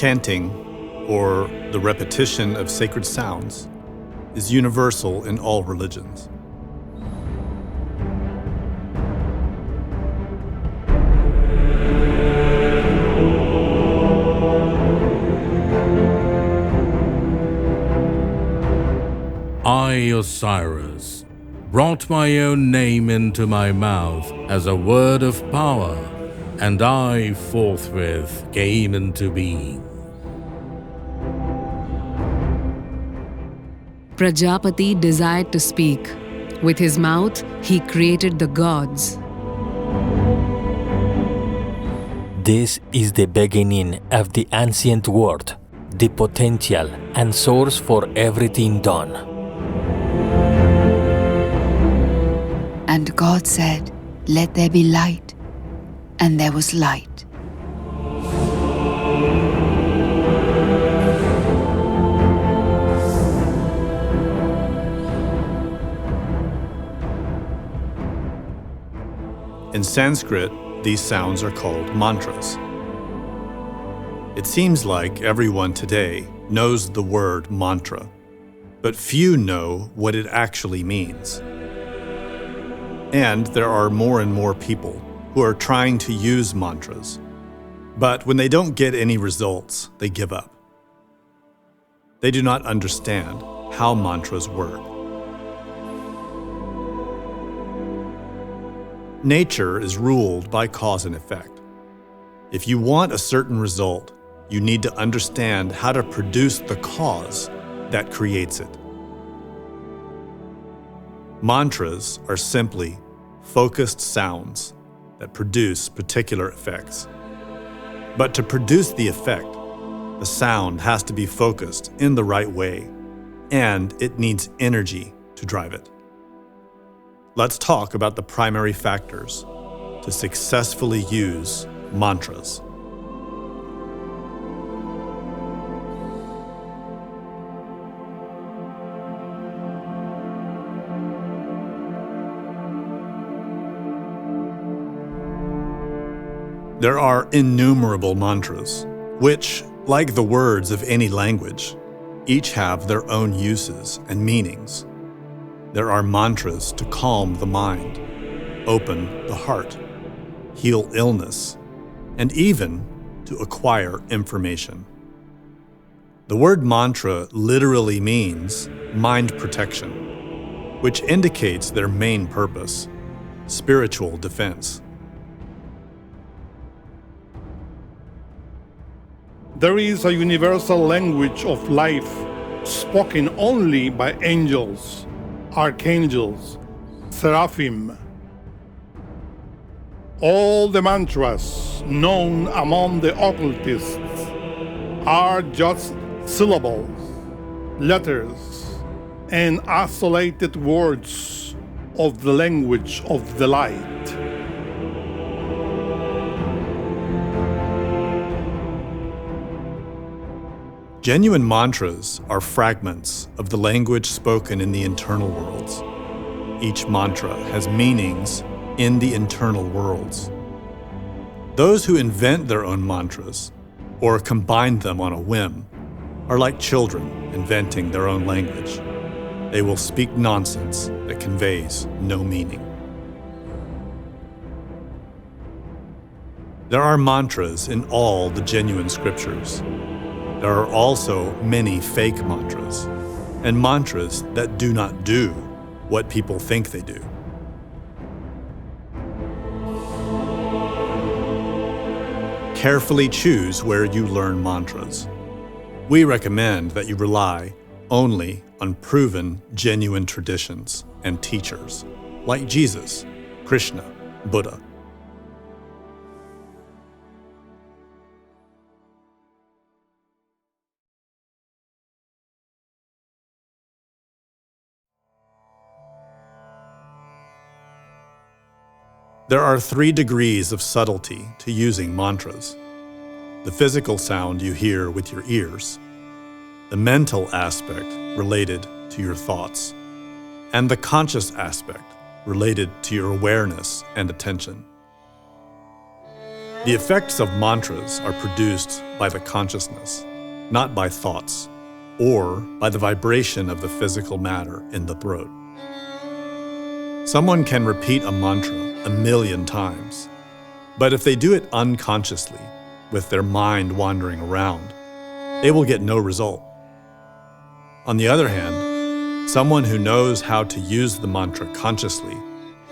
Chanting, or the repetition of sacred sounds, is universal in all religions. I, Osiris, brought my own name into my mouth as a word of power, and I forthwith came into being. Prajapati desired to speak. With his mouth, he created the gods. This is the beginning of the ancient world, the potential and source for everything done. And God said, "Let there be light," and there was light. In Sanskrit, these sounds are called mantras. It seems like everyone today knows the word mantra, but few know what it actually means. And there are more and more people who are trying to use mantras, but when they don't get any results, they give up. They do not understand how mantras work. Nature is ruled by cause and effect. If you want a certain result, you need to understand how to produce the cause that creates it. Mantras are simply focused sounds that produce particular effects. But to produce the effect, the sound has to be focused in the right way, and it needs energy to drive it. Let's talk about the primary factors to successfully use mantras. There are innumerable mantras, which, like the words of any language, each have their own uses and meanings. There are mantras to calm the mind, open the heart, heal illness, and even to acquire information. The word mantra literally means mind protection, which indicates their main purpose, spiritual defense. There is a universal language of life spoken only by angels, archangels, seraphim. All the mantras known among the occultists are just syllables, letters, and isolated words of the language of the light. Genuine mantras are fragments of the language spoken in the internal worlds. Each mantra has meanings in the internal worlds. Those who invent their own mantras or combine them on a whim are like children inventing their own language. They will speak nonsense that conveys no meaning. There are mantras in all the genuine scriptures. There are also many fake mantras, and mantras that do not do what people think they do. Carefully choose where you learn mantras. We recommend that you rely only on proven, genuine traditions and teachers, like Jesus, Krishna, Buddha. There are 3 degrees of subtlety to using mantras. The physical sound you hear with your ears, the mental aspect related to your thoughts, and the conscious aspect related to your awareness and attention. The effects of mantras are produced by the consciousness, not by thoughts, or by the vibration of the physical matter in the throat. Someone can repeat a mantra 1,000,000 times, but if they do it unconsciously, with their mind wandering around, they will get no result. On the other hand, someone who knows how to use the mantra consciously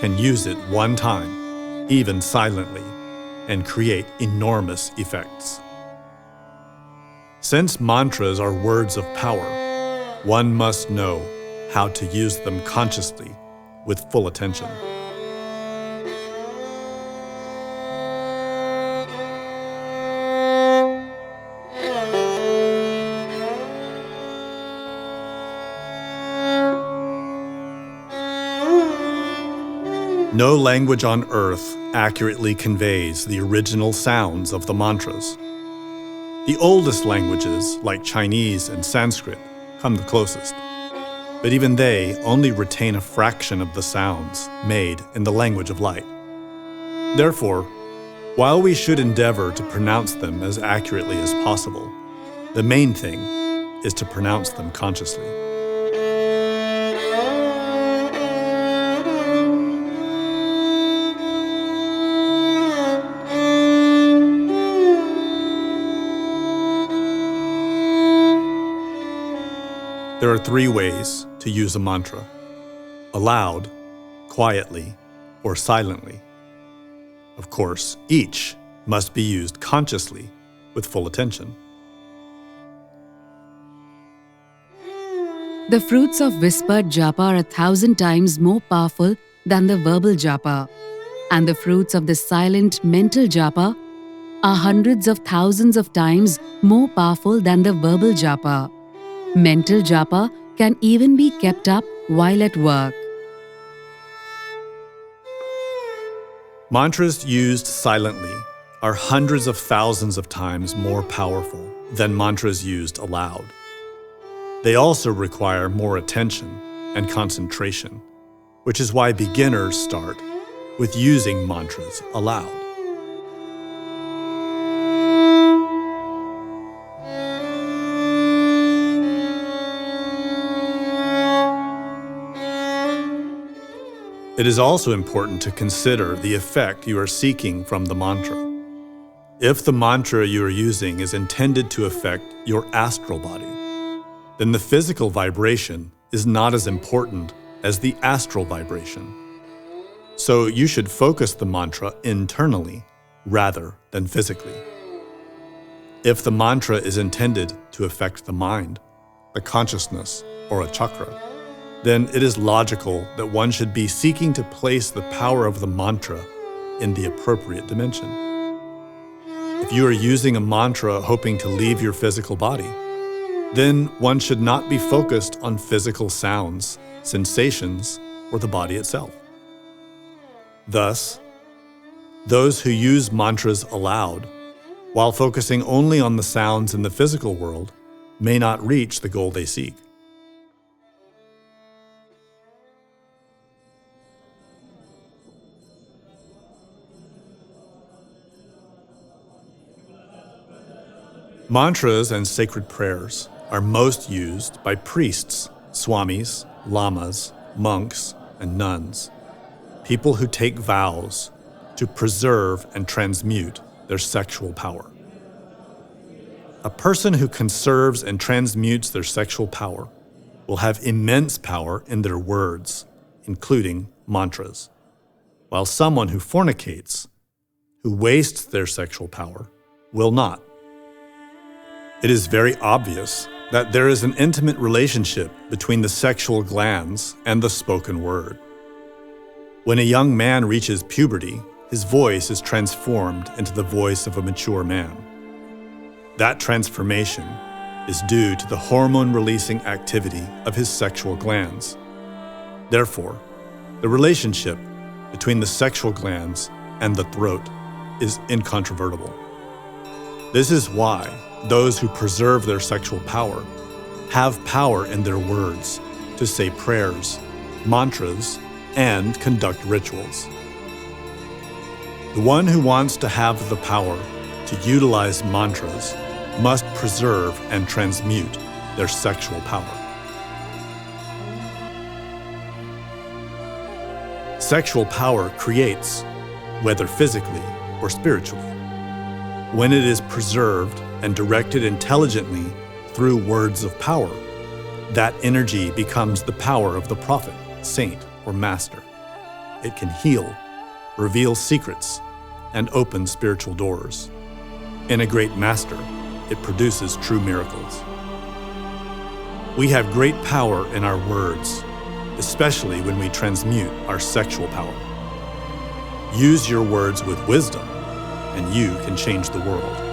can use it one time, even silently, and create enormous effects. Since mantras are words of power, one must know how to use them consciously with full attention. No language on earth accurately conveys the original sounds of the mantras. The oldest languages, like Chinese and Sanskrit, come the closest, but even they only retain a fraction of the sounds made in the language of light. Therefore, while we should endeavor to pronounce them as accurately as possible, the main thing is to pronounce them consciously. There are 3 ways to use a mantra: aloud, quietly, or silently. Of course, each must be used consciously with full attention. The fruits of whispered japa are 1,000 times more powerful than the verbal japa, and the fruits of the silent mental japa are hundreds of thousands of times more powerful than the verbal japa. Mental japa can even be kept up while at work. Mantras used silently are hundreds of thousands of times more powerful than mantras used aloud. They also require more attention and concentration, which is why beginners start with using mantras aloud. It is also important to consider the effect you are seeking from the mantra. If the mantra you are using is intended to affect your astral body, then the physical vibration is not as important as the astral vibration. So you should focus the mantra internally rather than physically. If the mantra is intended to affect the mind, the consciousness, or a chakra, then it is logical that one should be seeking to place the power of the mantra in the appropriate dimension. If you are using a mantra hoping to leave your physical body, then one should not be focused on physical sounds, sensations, or the body itself. Thus, those who use mantras aloud, while focusing only on the sounds in the physical world, may not reach the goal they seek. Mantras and sacred prayers are most used by priests, swamis, lamas, monks, and nuns, people who take vows to preserve and transmute their sexual power. A person who conserves and transmutes their sexual power will have immense power in their words, including mantras, while someone who fornicates, who wastes their sexual power, will not. It is very obvious that there is an intimate relationship between the sexual glands and the spoken word. When a young man reaches puberty, his voice is transformed into the voice of a mature man. That transformation is due to the hormone-releasing activity of his sexual glands. Therefore, the relationship between the sexual glands and the throat is incontrovertible. This is why those who preserve their sexual power have power in their words to say prayers, mantras, and conduct rituals. The one who wants to have the power to utilize mantras must preserve and transmute their sexual power. Sexual power creates, whether physically or spiritually. When it is preserved and directed intelligently through words of power, that energy becomes the power of the prophet, saint, or master. It can heal, reveal secrets, and open spiritual doors. In a great master, it produces true miracles. We have great power in our words, especially when we transmute our sexual power. Use your words with wisdom, and you can change the world.